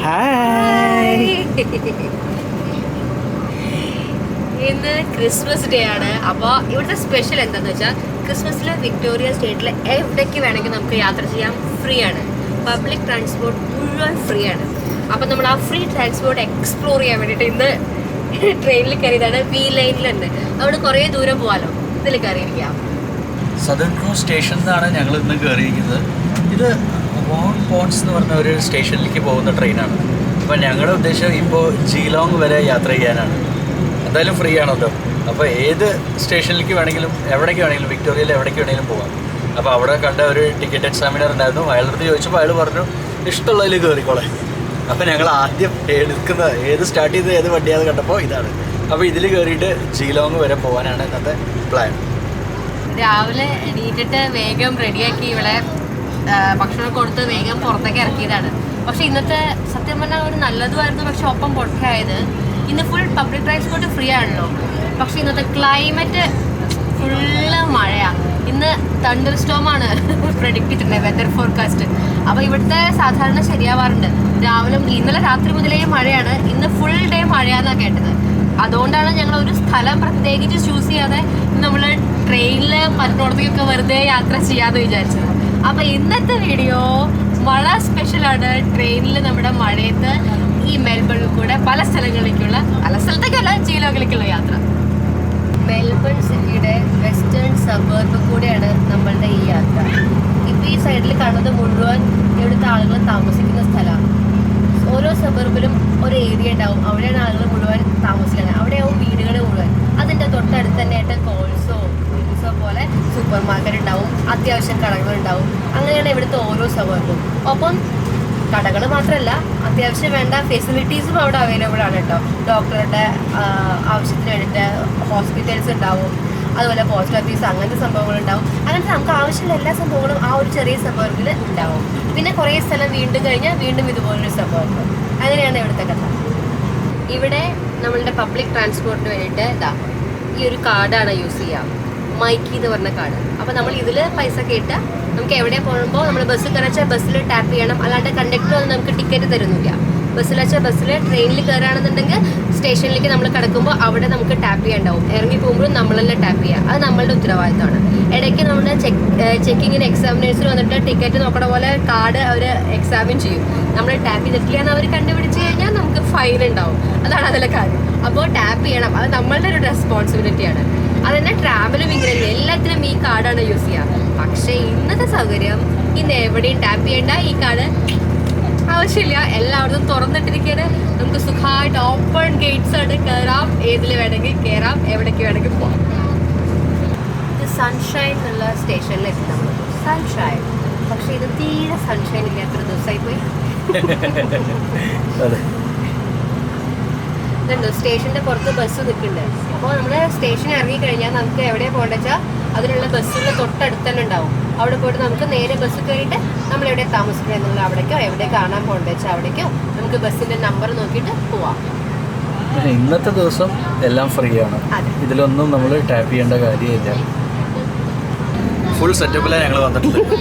Hi. ഇന്ന് Christmas day ആണ്. അപ്പോൾ ഇവിടുത്തെ സ്പെഷ്യൽ എന്താന്ന് വെച്ചാൽ ക്രിസ്മസിൽ വിക്ടോറിയ സ്റ്റേറ്റിൽ എവിടേക്ക് വേണമെങ്കിൽ നമുക്ക് യാത്ര ചെയ്യാം. ഫ്രീ ആണ്. പബ്ലിക് ട്രാൻസ്പോർട്ട് മുഴുവൻ ഫ്രീ ആണ്. അപ്പം നമ്മൾ ആ ഫ്രീ ട്രാൻസ്പോർട്ട് എക്സ്പ്ലോർ ചെയ്യാൻ വേണ്ടിയിട്ട് ഇന്ന് ട്രെയിനിൽ കയറിയതാണ്. വി ലൈനിലുണ്ട്. അവിടെ കുറേ ദൂരം പോകാമല്ലോ. ഇതിൽ കയറിയിരിക്കാം. സദേൺ ക്രോസ് സ്റ്റേഷൻ എന്നാണ് ഞങ്ങൾ ഇന്ന് കയറിയിരിക്കുന്നത്. ഇത് വോൺ പോൺസ് എന്ന് പറഞ്ഞ ഒരു സ്റ്റേഷനിലേക്ക് പോകുന്ന ട്രെയിനാണ്. അപ്പോൾ ഞങ്ങളുടെ ഉദ്ദേശം ഇപ്പോൾ ജീലോങ് വരെ യാത്ര ചെയ്യാനാണ്. എന്തായാലും ഫ്രീ ആണല്ലോ. അപ്പോൾ ഏത് സ്റ്റേഷനിലേക്ക് വേണമെങ്കിലും എവിടേക്ക് വേണമെങ്കിലും വിക്ടോറിയയിൽ എവിടേക്ക് വേണമെങ്കിലും പോകാം. അപ്പോൾ അവിടെ കണ്ട ഒരു ടിക്കറ്റ് എക്സാമിനർ ഉണ്ടായിരുന്നു. അയാളുടെ ചോദിച്ചപ്പോൾ അയാൾ പറഞ്ഞു ഇഷ്ടമുള്ളതിൽ കയറിക്കോളെ. അപ്പോൾ ഞങ്ങൾ ആദ്യം എടുക്കുന്ന സ്റ്റാർട്ട് ചെയ്ത് ഏത് വണ്ടിയാണെന്ന് കണ്ടപ്പോൾ ഇതാണ്. അപ്പോൾ ഇതിൽ കയറിയിട്ട് ജീലോങ് വരെ പോകാനാണ് ഇന്നത്തെ പ്ലാൻ. രാവിലെ എണീറ്റിട്ട് വേഗം റെഡിയാക്കി ഇവിടെ ഭക്ഷണം കൊടുത്ത് വേഗം പുറത്തേക്ക് ഇറക്കിയതാണ്. പക്ഷെ ഇന്നത്തെ സത്യം പറഞ്ഞാൽ ഒരു നല്ലതുമായിരുന്നു. പക്ഷെ ഒപ്പം പൊട്ടയായത് ഇന്ന് ഫുൾ പബ്ലിക് ട്രാൻസ്പോർട്ട് ഫ്രീ ആണല്ലോ. പക്ഷെ ഇന്നത്തെ ക്ലൈമറ്റ് ഫുള്ള് മഴയാണ്. ഇന്ന് തണ്ടർ സ്റ്റോമാണ് പ്രെഡിക്റ്റ് ചെയ്തിട്ടുണ്ട് വെതർ ഫോർകാസ്റ്റ്. അപ്പോൾ ഇവിടുത്തെ സാധാരണ ശരിയാവാറുണ്ട്. രാവിലെ ഇന്നലെ രാത്രി മുതലേ മഴയാണ്. ഇന്ന് ഫുൾ ഡേ മഴയാണെന്നാണ് കേട്ടത്. അതുകൊണ്ടാണ് ഞങ്ങൾ ഒരു സ്ഥലം പ്രത്യേകിച്ച് ചൂസ് ചെയ്യാതെ നമ്മൾ ട്രെയിനിൽ പലയിടത്തേക്കൊക്കെ വെറുതെ യാത്ര ചെയ്യാമെന്ന് വിചാരിച്ചത്. അപ്പോൾ ഇന്നത്തെ വീഡിയോ മഴ സ്പെഷ്യലാണ്. ട്രെയിനിൽ നമ്മുടെ മഴയത്ത് ഈ മെൽബണിൽ കൂടെ പല സ്ഥലത്തേക്കല്ല ജീലോങ്ങിലേക്കുള്ള യാത്ര. മെൽബൺ സിറ്റിയുടെ വെസ്റ്റേൺ സബർബ് കൂടെയാണ് നമ്മളുടെ ഈ യാത്ര. ഇപ്പോൾ ഈ സൈഡിൽ കാണുന്നത് മുഴുവൻ ഇവിടുത്തെ ആളുകൾ താമസിക്കുന്ന സ്ഥലമാണ്. ഓരോ സബർബിലും ഒരു ഏരിയ ഉണ്ടാവും. അവിടെയാണ് ആളുകൾ മുഴുവൻ താമസിക്കുന്നത്. അവിടെയാവും വീടുകൾ മുഴുവൻ. അതിൻ്റെ തൊട്ടടുത്ത് തന്നെയായിട്ട് കോൾസോ പോലെ സൂപ്പർ മാർക്കറ്റ് ഉണ്ടാവും. അത്യാവശ്യം കടകളുണ്ടാവും. അങ്ങനെയാണ് ഇവിടുത്തെ ഓരോ സബർബും. ഒപ്പം കടകൾ മാത്രമല്ല, അത്യാവശ്യം വേണ്ട ഫെസിലിറ്റീസും അവിടെ അവൈലബിൾ ആണ് കേട്ടോ. ഡോക്ടറുടെ ആവശ്യത്തിന് വേണ്ടിയിട്ട് ഹോസ്പിറ്റൽസ് ഉണ്ടാവും. അതുപോലെ പോസ്റ്റ് ഓഫീസ്, അങ്ങനത്തെ സംഭവങ്ങളുണ്ടാവും. അങ്ങനത്തെ നമുക്ക് ആവശ്യമുള്ള എല്ലാ സംഭവങ്ങളും ആ ഒരു ചെറിയ സബർബിൽ ഉണ്ടാവും. പിന്നെ കുറേ സ്ഥലം കഴിഞ്ഞാൽ വീണ്ടും ഇതുപോലൊരു സബർബ്. അങ്ങനെയാണ് ഇവിടുത്തെ കഥ. ഇവിടെ നമ്മളുടെ പബ്ലിക് ട്രാൻസ്പോർട്ടിന് വേണ്ടിയിട്ട് ഈ ഒരു കാർഡാണ് യൂസ് ചെയ്യുക. മൈക്കി എന്ന് പറഞ്ഞ കാർഡ്. അപ്പോൾ നമ്മൾ ഇതിൽ പൈസ കേട്ടാൽ നമുക്ക് എവിടെ പോകുമ്പോൾ നമ്മൾ ബസ് കയറിച്ചാൽ ബസ്സിൽ ടാപ്പ് ചെയ്യണം. അല്ലാണ്ട് കണ്ടക്ടർ ഒന്നും നമുക്ക് ടിക്കറ്റ് തരുന്നില്ല. ബസ്സിൽ ട്രെയിനിൽ കയറുകയാണെന്നുണ്ടെങ്കിൽ സ്റ്റേഷനിലേക്ക് നമ്മൾ കിടക്കുമ്പോൾ അവിടെ നമുക്ക് ടാപ്പ് ചെയ്യാണ്ടാവും. ഇറങ്ങി പോകുമ്പോഴും നമ്മൾ തന്നെ ടാപ്പ് ചെയ്യുക. അത് നമ്മളുടെ ഉത്തരവാദിത്തമാണ്. ഇടയ്ക്ക് നമ്മുടെ ചെക്കിങ്ങിന് എക്സാമിനേഴ്സിന് വന്നിട്ട് ടിക്കറ്റ് നോക്കണ പോലെ കാർഡ് അവർ എക്സാമിൻ ചെയ്യും. നമ്മൾ ടാപ്പ് ചെയ്തിട്ടില്ല എന്ന് അവർ കണ്ടുപിടിച്ച് കഴിഞ്ഞാൽ നമുക്ക് ഫൈൻ ഉണ്ടാവും. അതാണ് അതിലെ കാര്യം. അപ്പോൾ ടാപ്പ് ചെയ്യണം. അത് നമ്മളുടെ ഒരു റെസ്പോൺസിബിലിറ്റിയാണ്. അതന്നെ ട്രാവലും ഇങ്ങനെ എല്ലാത്തിനും ഈ കാർഡാണ് യൂസ് ചെയ്യുക. പക്ഷേ ഇന്നത്തെ സൗകര്യം ഇന്ന് എവിടെയും ടാപ്പ് ചെയ്യേണ്ട. ഈ കാർഡ് ആവശ്യമില്ല. എല്ലായിടത്തും തുറന്നിട്ടിരിക്കുകയാണ്. നമുക്ക് സുഖമായിട്ട് ഓപ്പൺ ഗേറ്റ്സ് ആയിട്ട് കയറാം. ഏതിൽ വേണമെങ്കിൽ കയറാം, എവിടേക്ക് വേണമെങ്കിൽ പോകാം. ഇത് സൺഷൈൻ എന്നുള്ള സ്റ്റേഷനിലെത്തി നമ്മൾ. സൺഷൈൻ. പക്ഷേ ഇത് തീരെ സൺഷൈൻ ഇല്ല. എത്ര ദിവസമായി പോയി. ഇതുണ്ടോ സ്റ്റേഷൻ്റെ പുറത്ത് ബസ് നിൽക്കുന്നുണ്ട്. അപ്പോൾ നമ്മൾ സ്റ്റേഷനിൽ ഇറങ്ങിക്കഴിഞ്ഞാൽ നമുക്ക് എവിടെയാണ് പോകേണ്ടത് വെച്ചാൽ അതിനുള്ള ബസ്സിൻ്റെ തൊട്ടടുത്ത് തന്നെ ഉണ്ടാവും. അവിടെ പോയിട്ട് നമുക്ക് നേരെ ബസ് കയറിയിട്ട് നമ്മൾ എവിടെ താമസിക്കുക എന്നുള്ള അവിടേക്കോ എവിടെ കാണാൻ പോകേണ്ടത് വെച്ചാൽ അവിടേക്കോ നമുക്ക് ബസ്സിൻ്റെ നമ്പർ നോക്കിയിട്ട് പോവാം. ഇന്നത്തെ ദിവസം എല്ലാം ഫ്രീ ആണ്. ഇതിലൊന്നും നമ്മൾ ടാപ്പ് ചെയ്യേണ്ട കാര്യമില്ല. ഫുൾ സെറ്റപ്പിലാണ് ഞങ്ങൾ വന്നിട്ടുള്ളത്.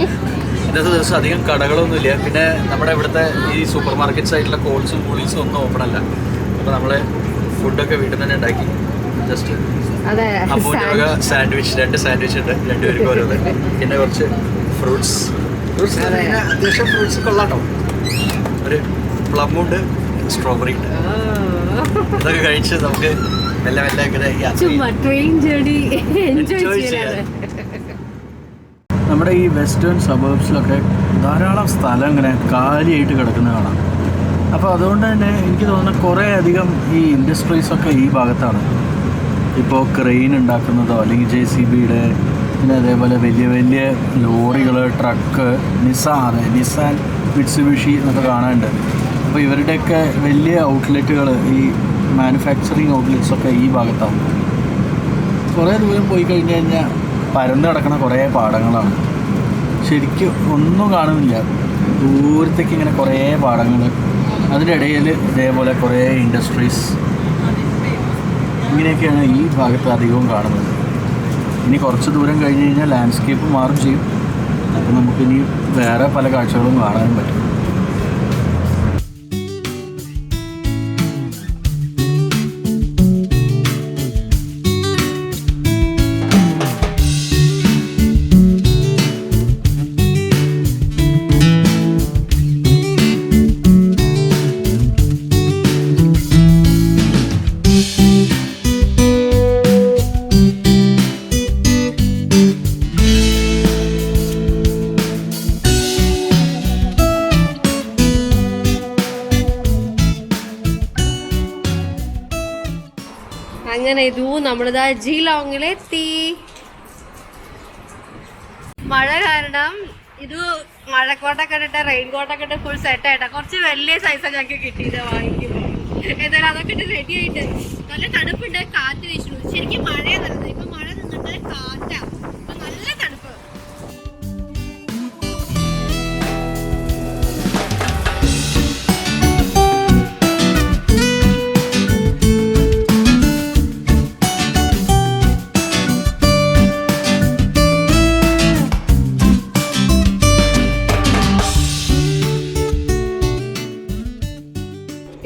ഇന്നത്തെ ദിവസം അധികം കടകളൊന്നുമില്ല. പിന്നെ നമ്മുടെ ഇവിടുത്തെ ഈ സൂപ്പർ മാർക്കറ്റ്സ് ആയിട്ടുള്ള കോൾസും കൂളീസും ഒന്നും ഓപ്പൺ അല്ല. അപ്പോൾ നമ്മൾ ഫുഡൊക്കെ വീട്ടിൽ തന്നെ ഉണ്ടാക്കി ജസ്റ്റ് അമ്മൂൻ്റെ സാൻഡ്വിച്ച് 2 സാൻഡ്വിച്ച് ഉണ്ട്. 2 പേർക്ക് ഓരോന്ന്. പിന്നെ കുറച്ച് ഫ്രൂട്ട്സ് അത്യാവശ്യം ഫ്രൂട്ട്സ് കൊള്ളാട്ടോ. ഒരു പ്ലമ്മുണ്ട്, സ്ട്രോബെറി ഉണ്ട്. ഇതൊക്കെ കഴിച്ച് നമുക്ക് മെല്ലെ ഇങ്ങനെ എൻജോയ് ചെയ്യാം. നമ്മുടെ ഈ വെസ്റ്റേൺ സബർബ്സിലൊക്കെ ധാരാളം സ്ഥലം ഇങ്ങനെ കാലിയായിട്ട് കിടക്കുന്നത് കാണാം. അപ്പോൾ അതുകൊണ്ട് തന്നെ എനിക്ക് തോന്നുന്നത് കുറേ അധികം ഈ ഇൻഡസ്ട്രീസൊക്കെ ഈ ഭാഗത്താണ്. ഇപ്പോൾ ക്രെയിൻ ഉണ്ടാക്കുന്നതോ അല്ലെങ്കിൽ JCBയുടെ, പിന്നെ അതേപോലെ വലിയ വലിയ ലോറികൾ, ട്രക്ക്, നിസാൻ, മിറ്റ്സുബിഷി എന്നൊക്കെ കാണാനുണ്ട്. അപ്പോൾ ഇവരുടെയൊക്കെ വലിയ ഔട്ട്ലെറ്റുകൾ, ഈ മാനുഫാക്ചറിങ് ഔട്ട്ലെറ്റ്സൊക്കെ ഈ ഭാഗത്താണ്. കുറേ ദൂരം പോയി കഴിഞ്ഞ് കഴിഞ്ഞാൽ പരന്ന് കിടക്കുന്ന കുറേ പാടങ്ങളാണ്. ശരിക്കും ഒന്നും കാണുന്നില്ല. ദൂരത്തേക്ക് ഇങ്ങനെ കുറേ പാടങ്ങൾ, അതിൻ്റെ ഇടയിൽ ഇതേപോലെ കുറേ ഇൻഡസ്ട്രീസ്, ഇങ്ങനെയൊക്കെയാണ് ഈ ഭാഗത്ത് അധികവും കാണുന്നത്. ഇനി കുറച്ച് ദൂരം കഴിഞ്ഞ് കഴിഞ്ഞാൽ ലാൻഡ്സ്കേപ്പ് മാറും ചെയ്യും. അപ്പോൾ നമുക്കിനി വേറെ പല കാഴ്ചകളും കാണാനും പറ്റും. അങ്ങനെ ഇതൂ നമ്മളിതാ ജീലോങ്ങിലെത്തി. മഴ കാരണം ഇത് മഴക്കോട്ടൊക്കെ ഇട്ടിട്ട് റെയിൻ കോട്ടൊക്കെ ഇട്ട് ഫുൾ സെറ്റ് ആയിട്ടാ. കുറച്ച് വലിയ സൈസാണ് ഞങ്ങൾക്ക് കിട്ടിയത് വാങ്ങിക്കുമ്പോൾ. എന്നാലും അതൊക്കെ ഇട്ട് റെഡി ആയിട്ട് നല്ല തണുപ്പുണ്ട്, കാറ്റ് വീശുന്നു. ശരിക്കും മഴയാണ് നടന്നത്. ഇപ്പൊ മഴ നിന്നിട്ട് കാറ്റാ, അപ്പൊ നല്ല തണുപ്പ്.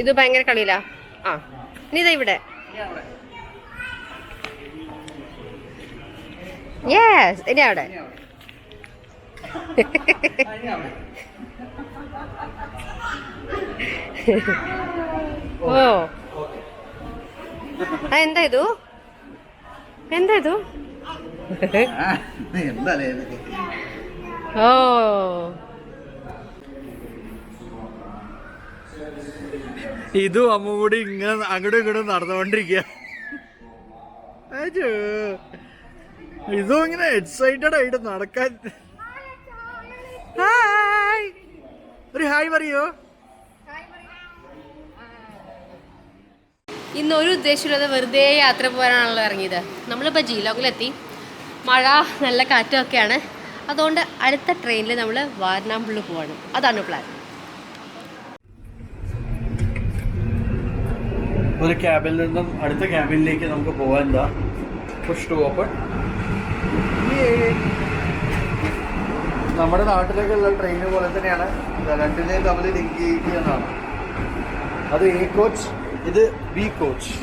ഇത് ഭയങ്കര കളിയില്ല. ആ ഇനി ഇതാ ഇവിടെ. യെസ്, ഇനി അവിടെ. ഓ എന്താ ഇത്? എന്താ ഇത്? ഓ ഇതും അമ്മ കൂടി ഇങ്ങനെ അങ്ങോട്ടും ഇങ്ങോട്ടും നടന്നുകൊണ്ടിരിക്കുക. ഇതും ഇങ്ങനെ എക്സൈറ്റഡ് ആയിട്ട് നടക്കാൻ. ഹായ്, ഒരു ഹായ് പറയോ? ഇന്ന് ഒരു ഉദ്ദേശമില്ലാതെ വെറുതെ യാത്ര പോകാനാണല്ലോ ഇറങ്ങിയത്. നമ്മളിപ്പോൾ ജീലോങ്ങിലെത്തി. മഴ നല്ല കാറ്റും ഒക്കെയാണ്. അതുകൊണ്ട് അടുത്ത ട്രെയിനിൽ നമ്മൾ വാരണാമ്പുള്ളി പോവാണ്. അതാണ് പ്ലാൻ. ഒരു ക്യാബിൽ നിന്നും അടുത്ത ക്യാബിനിലേക്ക് നമുക്ക് പോകാൻ. എന്താ പുഷ് ടു ഓപ്പൺ. നമ്മുടെ നാട്ടിലേക്കുള്ള ട്രെയിൻ പോലെ തന്നെയാണ്. രണ്ടിനെയും തമ്മിൽ ലിങ്ക് ചെയ്യുന്നതാണ്. അത് എ കോച്ച്, ഇത് ബി കോച്ച്.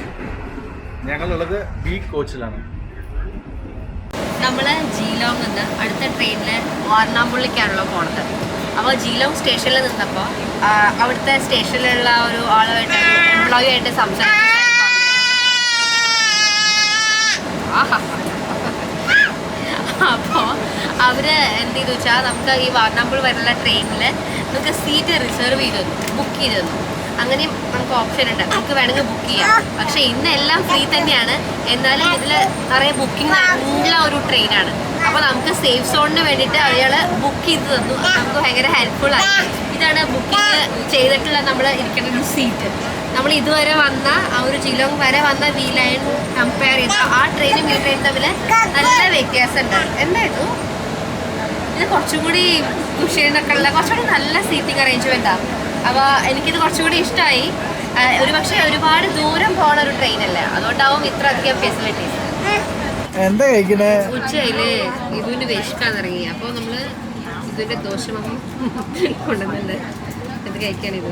ഞങ്ങളുള്ളത് ബി കോച്ചിലാണ്. നമ്മൾ ജീലോങ് നിന്ന് അടുത്ത ട്രെയിനിൽ വാരണാമ്പുള്ളിക്കാണല്ലോ പോണത്. അപ്പോൾ ജീലോങ് സ്റ്റേഷനിൽ നിന്നപ്പോൾ അവിടുത്തെ സ്റ്റേഷനിലുള്ള ഒരു ആളുമായിട്ട്, എംപ്ലോയി ആയിട്ട് സംസാരിച്ചു. അപ്പോൾ അവർ എന്ത് ചെയ്തു വെച്ചാൽ നമുക്ക് ഈ വാരണാമ്പുള്ളി വരെയുള്ള ട്രെയിനിൽ നമുക്ക് സീറ്റ് റിസർവ് ചെയ്ത് തന്നു, ബുക്ക് ചെയ്ത് തന്നു. അങ്ങനെയും നമുക്ക് ഓപ്ഷൻ ഉണ്ട്, നമുക്ക് വേണമെങ്കിൽ ബുക്ക് ചെയ്യാം. പക്ഷേ ഇന്ന് എല്ലാം ഫ്രീ തന്നെയാണ്. എന്നാലും ഇതിൽ നിറയെ ബുക്കിംഗ് ഉള്ള ഒരു ട്രെയിനാണ്. അപ്പോൾ നമുക്ക് സേഫ് സോണിന് വേണ്ടിയിട്ട് അയാൾ ബുക്ക് ചെയ്ത് തന്നു. നമുക്ക് ഭയങ്കര ഹെൽപ്ഫുൾ ആയി. ഇതാണ് ബുക്കിംഗ് ചെയ്തിട്ടുള്ള നമ്മൾ ഇരിക്കുന്ന ഒരു സീറ്റ്. നമ്മൾ ഇതുവരെ വന്ന ആ ഒരു ജീലോങ് വരെ വന്ന വി ലൈൻ കമ്പയർ ചെയ്ത ആ ട്രെയിനും ഈ ട്രെയിനും തമ്മിൽ നല്ല വ്യത്യാസമുണ്ട്. എന്തായിരുന്നു ഇത് കുറച്ചും കൂടി കുഷ്യനൊക്കെ ഉള്ള കുറച്ചുകൂടി നല്ല സീറ്റിംഗ് അറേഞ്ച്മെൻറ്റാണ്. അപ്പോൾ എനിക്കിത് കുറച്ചുകൂടി ഇഷ്ടമായി. ഒരു പക്ഷേ ഒരുപാട് ദൂരം പോണ ഒരു ട്രെയിനല്ല, അതുകൊണ്ടാവും ഇത്ര അധികം ഫെസിലിറ്റീസ്. എന്താ കഴിക്കണേ? ഉച്ചയില് ഇതിന്റെ വിശക്കാൻ ഇറങ്ങി. അപ്പോൾ നമ്മള് ഇതിന്റെ ദോശമാവും കൊണ്ടുവന്നുണ്ട്. ഇത് കഴിക്കാൻ. ഇത്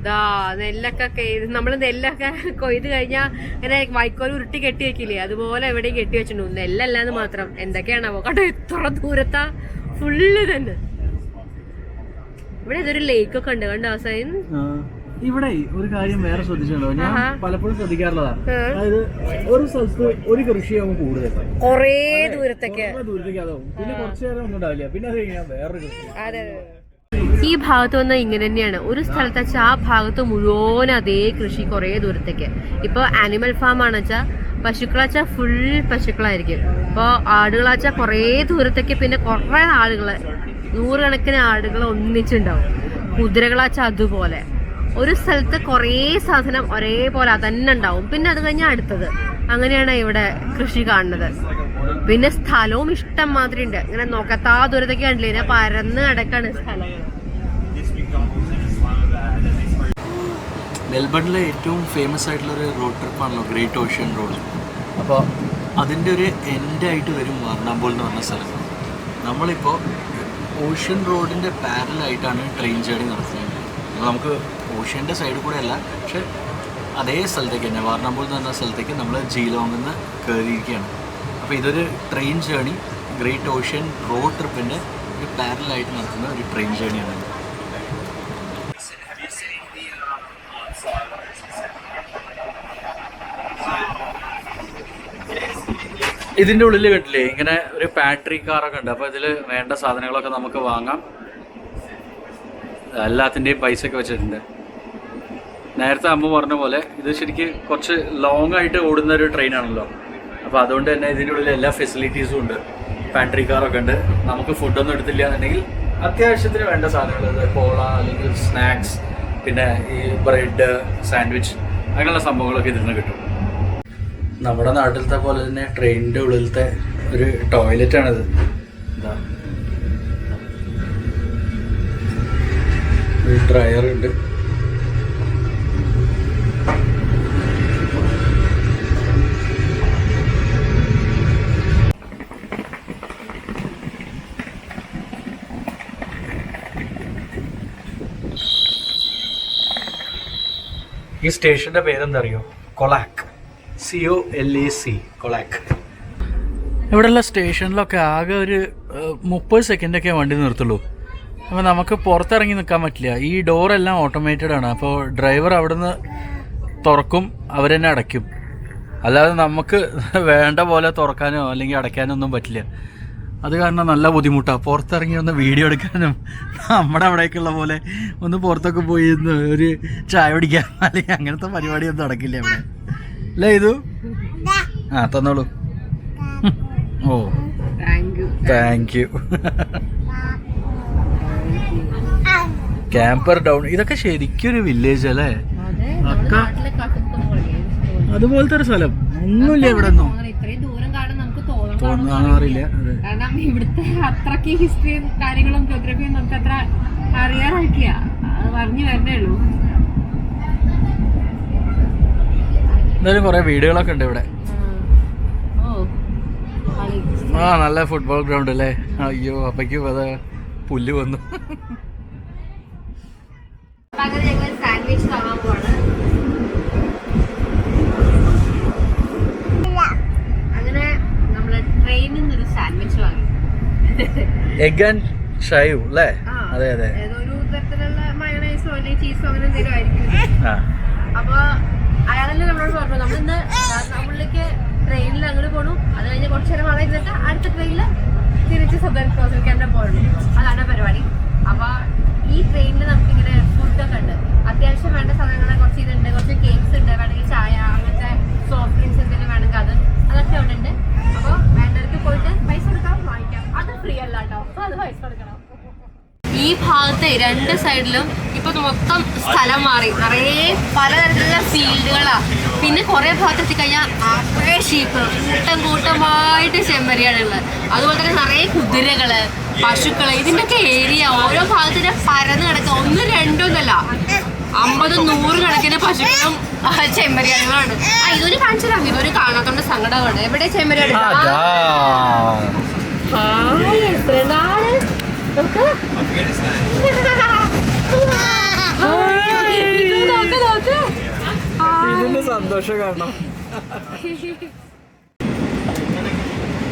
ഇതാ നെല്ലൊക്കെ നമ്മള് നെല്ലൊക്കെ കൊയ്ത് കഴിഞ്ഞാൽ ഇങ്ങനെ വൈക്കോൽ ഉരുട്ടി കെട്ടി വെക്കില്ലേ, അതുപോലെ എവിടെയും കെട്ടി വെച്ചിട്ടുണ്ട്. നെല്ലല്ലാന്ന് മാത്രം. എന്തൊക്കെയാണാവോ കണ്ടോ, എത്ര ദൂരത്താ, ഫുള്ള് തന്നെ. ഇവിടെ ഇതൊരു ലേക്കൊക്കെ ഉണ്ട് കണ്ടോ അവസാനം. ഇവിടെ ഒരു കാര്യം വേറെ ശ്രദ്ധിച്ചിട്ടുണ്ടോ? ഞാൻ പലപ്പോഴും ശ്രദ്ധിക്കാറുള്ളതാണ്. അതായത് ഒരു സ്ഥലത്ത് ഒരു കൃഷിയാവും കൂടുതൽ, കൊറേ ദൂരത്തേക്ക് അതാവും. പിന്നെ കുറച്ചു നേരം ഒന്നും ഉണ്ടാവില്ല, പിന്നെ അത് കഴിഞ്ഞാൽ വേറൊരു കൃഷി. അതെ, ഈ ഭാഗത്ത് വന്നാൽ ഇങ്ങനെ തന്നെയാണ്. ഒരു സ്ഥലത്ത് വെച്ചാൽ ആ ഭാഗത്ത് മുഴുവൻ അതേ കൃഷി കുറേ ദൂരത്തേക്ക്. ഇപ്പോൾ ആനിമൽ ഫാം ആണെന്ന് വെച്ചാൽ പശുക്കളാച്ചാൽ ഫുൾ പശുക്കളായിരിക്കും. ഇപ്പോൾ ആടുകളാച്ചാൽ കുറേ ദൂരത്തേക്ക്, പിന്നെ കുറേ ആടുകൾ, നൂറുകണക്കിന് ആടുകൾ ഒന്നിച്ചുണ്ടാവും. കുതിരകളാച്ചാൽ അതുപോലെ. ഒരു സ്ഥലത്ത് കുറേ സാധനം ഒരേപോലെ അതന്നെ ഉണ്ടാവും. പിന്നെ അത് കഴിഞ്ഞാൽ അടുത്തത്. അങ്ങനെയാണ് ഇവിടെ കൃഷി കാണുന്നത്. പിന്നെ സ്ഥലവും ഇഷ്ടം മാതിരി ഉണ്ട്. ഇങ്ങനെ നോക്കത്താ ദൂരത്തേക്ക് കണ്ടില്ലേ, ഇങ്ങനെ പരന്ന് കിടക്കാണ് സ്ഥലങ്ങൾ. മെൽബണിലെ ഏറ്റവും ഫേമസ് ആയിട്ടുള്ളൊരു റോഡ് ട്രിപ്പാണല്ലോ ഗ്രേറ്റ് ഓഷ്യൻ റോഡ്. അപ്പോൾ അതിൻ്റെ ഒരു എൻഡായിട്ട് വരും വാരണാമ്പൂൾ എന്ന് പറഞ്ഞ സ്ഥലം. നമ്മളിപ്പോൾ ഓഷ്യൻ റോഡിൻ്റെ പാരലായിട്ടാണ് ട്രെയിൻ ജേർണി നടത്തുന്നത്. നമുക്ക് ഓഷ്യൻ്റെ സൈഡിൽ കൂടെ അല്ല, പക്ഷെ അതേ സ്ഥലത്തേക്ക് തന്നെ, വാരണാമ്പൂൾ എന്ന് പറഞ്ഞ സ്ഥലത്തേക്ക് നമ്മൾ ജീലോങ്ങിൽ നിന്ന് കയറിയിരിക്കുകയാണ്. അപ്പോൾ ഇതൊരു train journey, Great Ocean Road ട്രിപ്പിൻ്റെ ഒരു പാരലായിട്ട് നടത്തുന്ന ഒരു ട്രെയിൻ ജേർണിയാണ്. ഇതിൻ്റെ ഉള്ളിൽ കണ്ടില്ലേ ഇങ്ങനെ ഒരു പാട്രി കാറൊക്കെ ഉണ്ട്. അപ്പോൾ ഇതിൽ വേണ്ട സാധനങ്ങളൊക്കെ നമുക്ക് വാങ്ങാം. എല്ലാത്തിൻ്റെയും പൈസ ഒക്കെ വെച്ചിട്ടുണ്ട്. നേരത്തെ അമ്മ പറഞ്ഞ പോലെ ഇത് ശരിക്കും കുറച്ച് ലോങ് ആയിട്ട് ഓടുന്ന ഒരു ട്രെയിനാണല്ലോ. അപ്പോൾ അതുകൊണ്ട് തന്നെ ഇതിൻ്റെ ഉള്ളിൽ എല്ലാ ഫെസിലിറ്റീസും ഉണ്ട്. പാൻട്രി കാറൊക്കെ ഉണ്ട്. നമുക്ക് ഫുഡൊന്നും എടുത്തില്ല എന്നുണ്ടെങ്കിൽ അത്യാവശ്യത്തിന് വേണ്ട സാധനങ്ങൾ, കോള അല്ലെങ്കിൽ സ്നാക്സ്, പിന്നെ ഈ ബ്രെഡ്, സാൻഡ്വിച്ച്, അങ്ങനെയുള്ള സംഭവങ്ങളൊക്കെ ഇതിൽ നിന്ന് കിട്ടും. നമ്മുടെ നാട്ടിലത്തെ പോലെ തന്നെ ട്രെയിനിൻ്റെ ഉള്ളിലത്തെ ഒരു ടോയ്ലറ്റാണിത്. എന്താ ഒരു ഡ്രയറുണ്ട്. ഈ സ്റ്റേഷൻ്റെ പേരെന്താ അറിയോ? കൊളാക്ക്. COLAC, കൊളാക്ക്. ഇവിടെയുള്ള സ്റ്റേഷനിലൊക്കെ ആകെ ഒരു 30 സെക്കൻഡൊക്കെ വണ്ടി നിർത്തുള്ളൂ. അപ്പോൾ നമുക്ക് പുറത്തിറങ്ങി നിൽക്കാൻ പറ്റില്ല. ഈ ഡോറെല്ലാം ഓട്ടോമേറ്റഡ് ആണ്. അപ്പോൾ ഡ്രൈവർ അവിടെ നിന്ന് തുറക്കും, അവർ തന്നെ അടയ്ക്കും. അല്ലാതെ നമുക്ക് വേണ്ട പോലെ തുറക്കാനോ അല്ലെങ്കിൽ അടയ്ക്കാനോ ഒന്നും പറ്റില്ല. അത് കാരണം നല്ല ബുദ്ധിമുട്ടാണ്. പുറത്തിറങ്ങി ഒന്ന് വീഡിയോ എടുക്കാനും നമ്മുടെ അവിടേക്കുള്ള പോലെ ഒന്ന് പുറത്തൊക്കെ പോയി ഒരു ചായ പിടിക്കാൻ അല്ലെങ്കിൽ അങ്ങനത്തെ പരിപാടിയൊന്നും നടക്കില്ല ഇവിടെ. അല്ലേ ഇത്? ആ തന്നോളൂ. ഓ താങ്ക് യു. ക്യാമ്പർ ഡൗൺ, ഇതൊക്കെ ശരിക്കും ഒരു വില്ലേജ് അല്ലേ? അതുപോലത്തെ ഒരു സ്ഥലം ഒന്നുമില്ല ഇവിടെ ഒന്നും തോന്നാറില്ല. കാരണം ഇവിടുത്തെ അത്രക്ക് ഹിസ്റ്ററിയും കാര്യങ്ങളും ജോഗ്രഫിയും നമുക്ക് അത്ര അറിയാറായിട്ടില്ല. അത് പറഞ്ഞു വരണേ ഉള്ളൂ. എന്തായാലും കുറെ വീടുകളൊക്കെ ഉണ്ട് ഇവിടെ. ആ നല്ല ഫുട്ബോൾ ഗ്രൗണ്ട് അല്ലേ? അയ്യോ അപ്പയ്ക്കും അതാ പുല്ല് വന്നു. സാൻഡ്വിച്ച് വാങ്ങാൻ പോവാണ്. അങ്ങനെ നമ്മള് ട്രെയിനിൽ നിന്നൊരു സാൻഡ്വിച്ച് വാങ്ങി. എഗ് ആൻഡ് ഷൈവ് അല്ലേ? അതെ അതെ. ഏതൊരു തരത്തിലുള്ള മയണൈസോ അല്ലെങ്കിൽ ചീസോ അങ്ങനെ എന്തെങ്കിലും ആയിരിക്കും. അപ്പൊ അയാളെന്നെ നമ്മളോട് പറഞ്ഞു നമ്മളിന്ന് നമ്മളിലേക്ക് ട്രെയിനിൽ അങ്ങോട്ട് പോകണം. അത് കഴിഞ്ഞ് കുറച്ചു നേരം അവിടെ ഇരുന്നിട്ട് അടുത്ത ട്രെയിനിൽ തിരിച്ച് സദർൻ ക്രോസിൽ തന്നെ പോകണം. അതാണ് പരിപാടി. അപ്പൊ ഈ ട്രെയിനിൽ നമുക്കിങ്ങനെ ഫുഡൊക്കെ ഉണ്ട്. അത്യാവശ്യം വേണ്ട സാധനങ്ങൾ കുറച്ച് ഇതുണ്ട്. കുറച്ച് കേക്ക്സ് ഉണ്ട്. വേണമെങ്കിൽ ചായ, അങ്ങനത്തെ സോഫ്റ്റ് ഡ്രിങ്ക്സ് എന്തെങ്കിലും വേണമെങ്കിൽ അതൊക്കെ അവിടെ ഉണ്ട്. അപ്പോൾ വേണ്ടവർക്ക് പോയിട്ട് പൈസ കൊടുക്കാം, വാങ്ങിക്കാം. അത് ഫ്രീ അല്ല കേട്ടോ, അത് പൈസ കൊടുക്കണം. ഈ ഭാഗത്തെ രണ്ട് സൈഡിലും ഇപ്പൊ മൊത്തം സ്ഥലം മാറി. നിറയെ പലതരത്തിലുള്ള ഫീൽഡുകളാ. പിന്നെ കുറെ ഭാഗത്ത് എത്തിക്കഴിഞ്ഞാൽ നിറയെ ഷീപ്പ്, കൂട്ടമായിട്ട് ചെമ്മരിയാടുള്ളത്. അതുപോലെ തന്നെ നിറയെ കുതിരകള്, പശുക്കള്, ഇതിന്റെയൊക്കെ ഏരിയ ഓരോ ഭാഗത്തിന്റെ പരന്ന് കിടക്കുക. 1, 2 ഒന്നല്ല, 50, 100 കണക്കിന് പശുക്കളും ചെമ്മരിയാടുകളാണ്. ഇതൊരു കാണിച്ചതാണ്. ഇതൊരു കാണാത്തോണ്ട് സങ്കടമാണ്. എവിടെ ചെമ്മരിയാട്? സന്തോഷം കാണണം.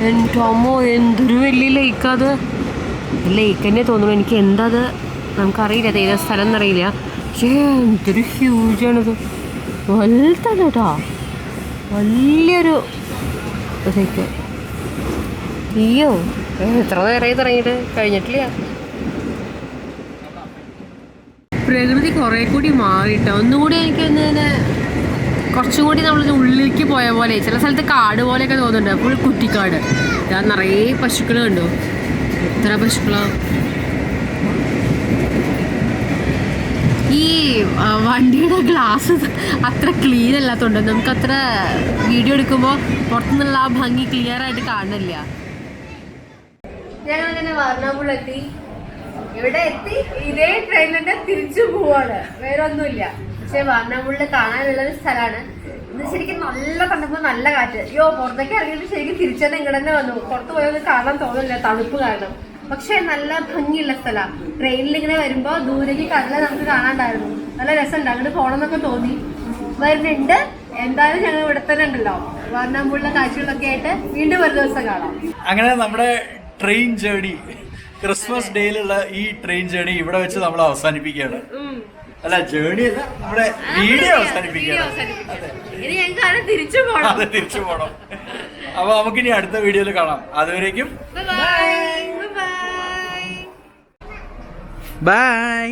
എൻ്റെ അമ്മോ എന്തൊരു വലിയ ലേക്കത്. ലേക്ക് തന്നെ തോന്നുന്നു എനിക്ക്. എന്താ അത് നമുക്കറിയില്ല, ഏതാ സ്ഥലം എന്നറിയില്ല. പക്ഷേ എന്തൊരു ഹ്യൂജാണിത്. വലുതാണ് കേട്ടോ, വലിയൊരു ലേക്ക്. അയ്യോ എത്ര നേരമായി തുടങ്ങിയിട്ട് കഴിഞ്ഞിട്ടില്ല. പ്രകൃതി കുറെ കൂടി മാറിയിട്ടോ. ഒന്നുകൂടി എനിക്ക് കുറച്ചും കൂടി നമ്മൾ ഉള്ളിലേക്ക് പോയ പോലെ. ചില സ്ഥലത്ത് കാട് പോലെയൊക്കെ തോന്നുന്നുണ്ട്. ഫുൾ കുറ്റിക്കാട്. ഞാൻ നിറയെ പശുക്കൾ കണ്ടു. എത്ര പശുക്കളാ. ഈ വണ്ടിയുടെ ഗ്ലാസ് അത്ര ക്ലീൻ അല്ലാത്തതുകൊണ്ട് നമുക്ക് അത്ര വീഡിയോ എടുക്കുമ്പോൾ പുറത്തുനിന്നുള്ള ആ ഭംഗി ക്ലിയർ ആയിട്ട് കാണുന്നില്ല. ഞങ്ങളിങ്ങനെ വാരണാപുരത്തി. ഇവിടെ എത്തി ഇതേ ട്രെയിനിന്റെ തിരിച്ചു പോവാണ്. വേറെ ഒന്നുമില്ല. പക്ഷെ വാരണാപുരത്ത് കാണാനുള്ളൊരു സ്ഥലമാണ് ഇത്. ശരിക്കും നല്ല തണുപ്പ്, നല്ല കാറ്റ്. പുറത്തേക്ക് ഇറങ്ങിയിട്ട് ശരിക്കും തിരിച്ചെന്നെ ഇങ്ങോട്ട് തന്നെ വന്നു. പുറത്ത് പോയൊന്നും കാണാൻ തോന്നില്ല, തണുപ്പ് കാരണം. പക്ഷെ നല്ല ഭംഗിയുള്ള സ്ഥലമാണ്. ട്രെയിനിൽ ഇങ്ങനെ വരുമ്പോ ദൂരേക്ക് കടല നമുക്ക് കാണാണ്ടായിരുന്നു. നല്ല രസമുണ്ട്. അങ്ങോട്ട് പോകണമെന്നൊക്കെ തോന്നി. വരുന്നുണ്ട്. എന്തായാലും ഞങ്ങൾ ഇവിടെ തന്നെ ഉണ്ടല്ലോ. വാരണാപുരത്തെ കാഴ്ചകളൊക്കെ ആയിട്ട് വീണ്ടും ഒരു ദിവസം കാണാം. അങ്ങനെ നമ്മുടെ ട്രെയിൻ ജേർണി, ക്രിസ്മസ് ഡേയിലുള്ള ഈ ട്രെയിൻ ജേർണി ഇവിടെ വെച്ച് നമ്മൾ അവസാനിപ്പിക്കുകയാണ്. അല്ല, ജേർണി അല്ല, നമ്മുടെ വീഡിയോ അവസാനിപ്പിക്കുകയാണ്. തിരിച്ചു പോകണം. അപ്പൊ നമുക്കിനി അടുത്ത വീഡിയോയിൽ കാണാം. അതുവരേക്കും ബൈ.